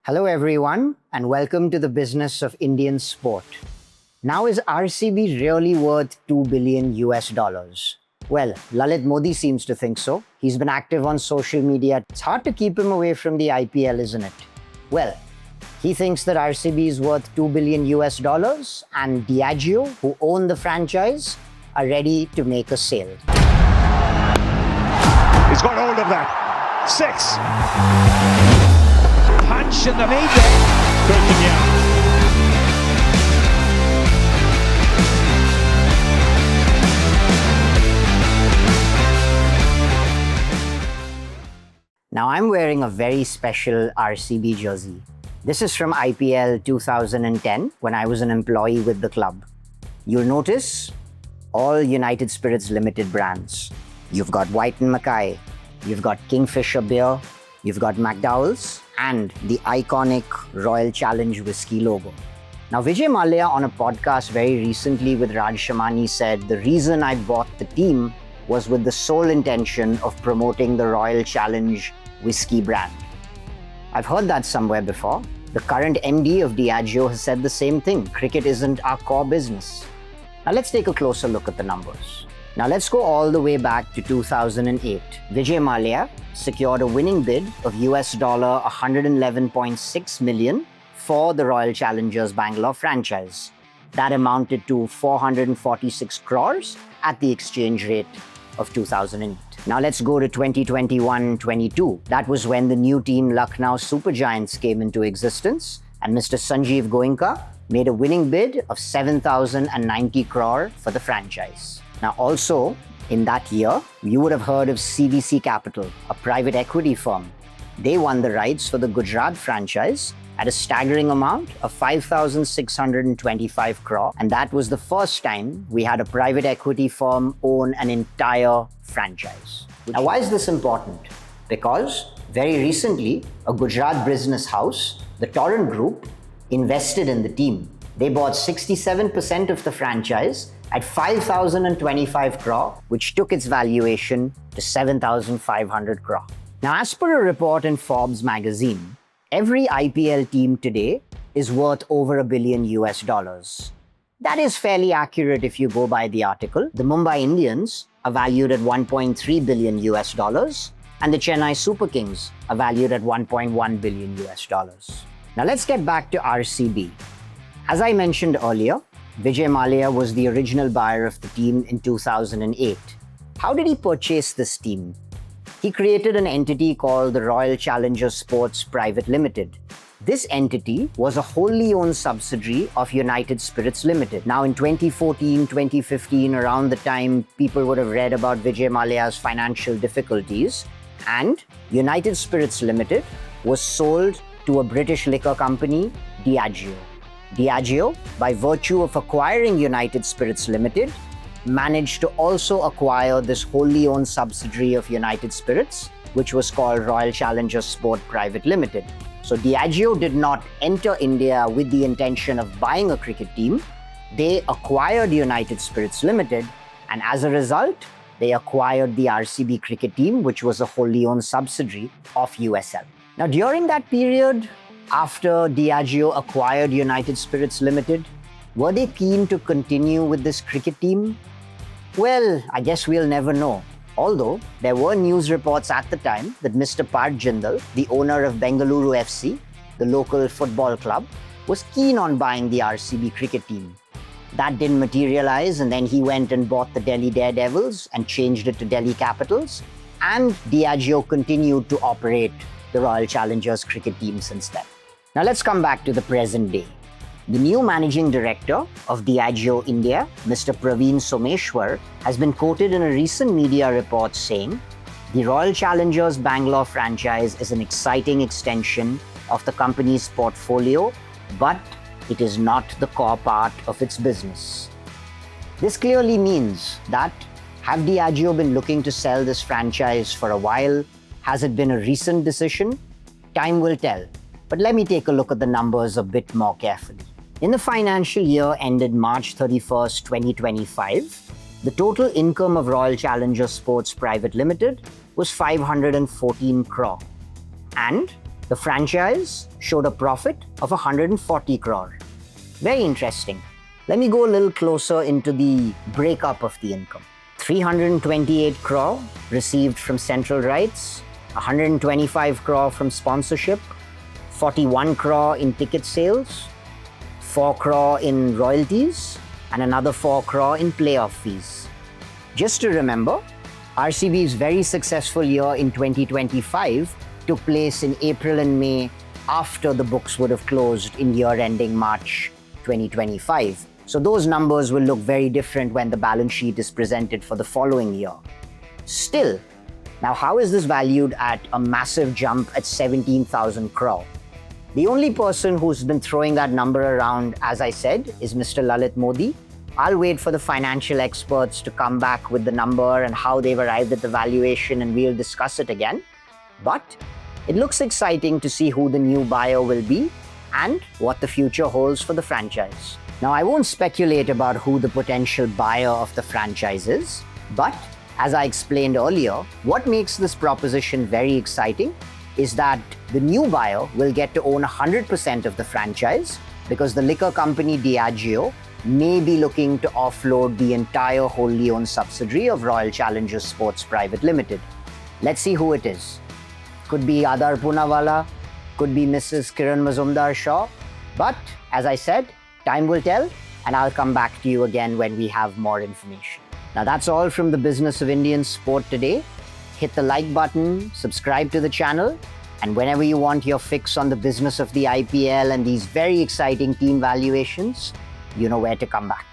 Hello everyone and welcome to the business of Indian sport. Now is RCB really worth $2 billion US dollars? Well, Lalit Modi seems to think so. He's been active on social media. It's hard to keep him away from the IPL, isn't it? Well, he thinks that RCB is worth $2 billion US dollars and Diageo, who own the franchise, are ready to make a sale. He's got hold of that. 6. Punch in the lead there. Breaking out. Now I'm wearing a very special RCB jersey. This is from IPL 2010 when I was an employee with the club. You'll notice all United Spirits Limited brands. You've got White & Mackay, you've got Kingfisher beer, you've got McDowell's, and the iconic Royal Challenge whiskey logo. Now, Vijay Mallya on a podcast very recently with Raj Shamani said, the reason I bought the team was with the sole intention of promoting the Royal Challenge whiskey brand. I've heard that somewhere before. The current MD of Diageo has said the same thing. Cricket isn't our core business. Now let's take a closer look at the numbers. Now let's go all the way back to 2008. Vijay Mallya secured a winning bid of US $111.6 million for the Royal Challengers Bangalore franchise. That amounted to 446 crores at the exchange rate of 2008. Now let's go to 2021-22. That was when the new team Lucknow Super Giants came into existence and Mr. Sanjeev Goenka made a winning bid of 7,090 crore for the franchise. Now also, in that year, you would have heard of CVC Capital, a private equity firm. They won the rights for the Gujarat franchise at a staggering amount of 5,625 crore. And that was the first time we had a private equity firm own an entire franchise. Now, why is this important? Because very recently, a Gujarat business house, the Torrent Group, invested in the team. They bought 67% of the franchise at 5,025 crore, which took its valuation to 7,500 crore. Now, as per a report in Forbes magazine, every IPL team today is worth over $1 billion US dollars. That is fairly accurate if you go by the article. The Mumbai Indians are valued at 1.3 billion US dollars, and the Chennai Super Kings are valued at 1.1 billion US dollars. Now, let's get back to RCB. As I mentioned earlier, Vijay Mallya was the original buyer of the team in 2008. How did he purchase this team? He created an entity called the Royal Challengers Sports Pvt. Limited. This entity was a wholly owned subsidiary of United Spirits Limited. Now in 2014, 2015, around the time people would have read about Vijay Mallya's financial difficulties, and United Spirits Limited was sold to a British liquor company, Diageo. Diageo, by virtue of acquiring United Spirits Limited, managed to also acquire this wholly owned subsidiary of United Spirits, which was called Royal Challengers Sports Pvt. Limited. So Diageo did not enter India with the intention of buying a cricket team. They acquired United Spirits Limited, and as a result, they acquired the RCB cricket team, which was a wholly owned subsidiary of USL. Now, during that period, after Diageo acquired United Spirits Limited, were they keen to continue with this cricket team? Well, I guess we'll never know. Although, there were news reports at the time that Mr. Parth Jindal, the owner of Bengaluru FC, the local football club, was keen on buying the RCB cricket team. That didn't materialize, and then he went and bought the Delhi Daredevils and changed it to Delhi Capitals, and Diageo continued to operate the Royal Challengers cricket team since then. Now let's come back to the present day. The new managing director of Diageo India, Mr. Praveen Someshwar, has been quoted in a recent media report saying, "The Royal Challengers Bangalore franchise is an exciting extension of the company's portfolio, but it is not the core part of its business." This clearly means that have Diageo been looking to sell this franchise for a while? Has it been a recent decision? Time will tell. But let me take a look at the numbers a bit more carefully. In the financial year ended March 31st, 2025, the total income of Royal Challengers Sports Pvt. Limited was 514 crore. And The franchise showed a profit of 140 crore. Very interesting. Let me go a little closer into the breakup of the income. 328 crore received from central rights, 125 crore from sponsorship, 41 crore in ticket sales, 4 crore in royalties, and another 4 crore in playoff fees. Just to remember, RCB's very successful year in 2025 took place in April and May after the books would have closed in year ending March 2025. So those numbers will look very different when the balance sheet is presented for the following year. Still, now how is this valued at a massive jump at 17,000 crore? The only person who's been throwing that number around, as I said, is Mr. Lalit Modi. I'll wait for the financial experts to come back with the number and how they've arrived at the valuation, and we'll discuss it again. But it looks exciting to see who the new buyer will be and what the future holds for the franchise. Now, I won't speculate about who the potential buyer of the franchise is, but as I explained earlier, what makes this proposition very exciting is that the new buyer will get to own 100% of the franchise because the liquor company Diageo may be looking to offload the entire wholly owned subsidiary of Royal Challengers Sports Pvt. Limited. Let's see who it is. Could be Adar Poonawalla, could be Mrs. Kiran Mazumdar-Shaw, but as I said, time will tell, and I'll come back to you again when we have more information. Now that's all from the Business of Indian Sport today. Hit the like button, subscribe to the channel, and whenever you want your fix on the business of the IPL and these very exciting team valuations, you know where to come back.